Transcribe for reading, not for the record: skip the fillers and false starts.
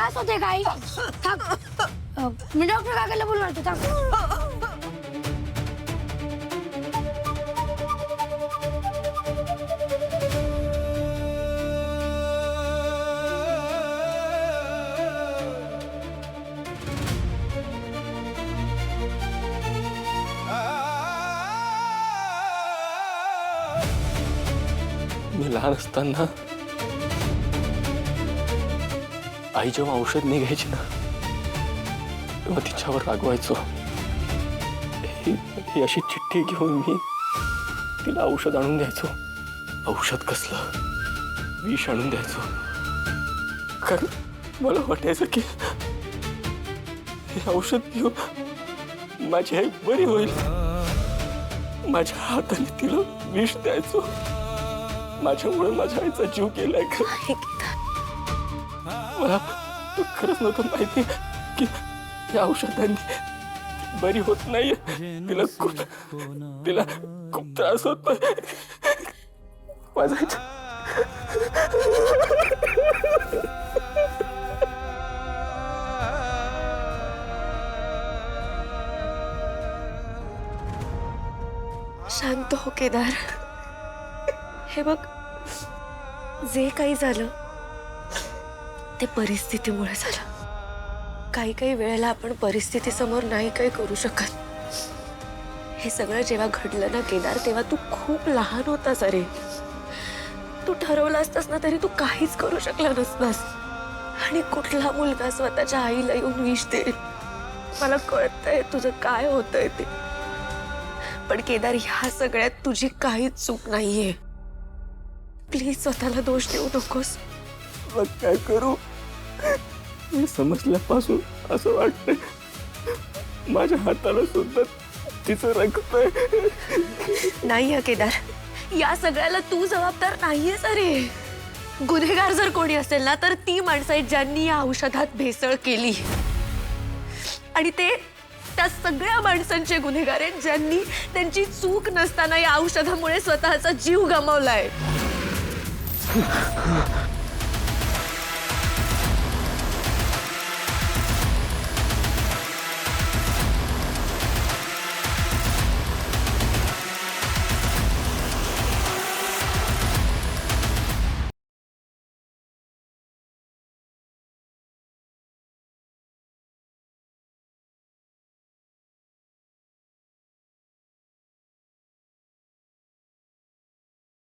त्रास होते काही थांब मी डॉक्टर काकाला बोलवतो थांब मी लहान असताना आई जेव्हा औषध निघायची ना तेव्हा तिच्यावर रागवायचो. ही अशी चिठ्ठी घेऊन मी तिला औषध आणून द्यायचो. औषध कसलं विष आणून द्यायचो. कारण मला वाटायचं की हे औषध घेऊन माझी आई बरी होईल. माझ्या हाताने तिला विष द्यायचो. माझ्यामुळे माझ्या आईचा जीव गेलाय का? मला खरंच नव्हतं माहिती की या औषधांनी बरी होत नाही. तिला खूप त्रास होतोय. माझा शांत हो केदार. हे बघ, जे काही झालं ते परिस्थितीमुळे झालं. काही वेळेला आपण परिस्थितीसमोर नाही काही करू शकत. हे सगळं जेव्हा घडलं ना केदार, तेव्हा तू खूप लहान होतास. अरे तू ठरवलं असतास ना तरी तू काहीच करू शकला नसतास. आणि कुठला मुलगा स्वतःच्या आईला येऊन विष देईल? मला कळतंय तुझं काय होतंय ते, पण केदार ह्या सगळ्यात तुझी काहीच चूक नाहीये. प्लीज स्वतःला दोष देऊ नकोस. मग काय करू? मी समजल्यापासून असं वाटतंय माझ्या हाताला सुद्धा तिचं रक्त आहे. नाही हा केदार, या सगळ्याला तू जबाबदार नाहीयेस. अरे गुन्हेगार जर कोणी असेल ना तर ती माणसं आहेत ज्यांनी या औषधात भेसळ केली. आणि ते त्या सगळ्या माणसांचे गुन्हेगार आहेत ज्यांनी त्यांची चूक नसताना या औषधामुळे स्वतःचा जीव गमावलाय.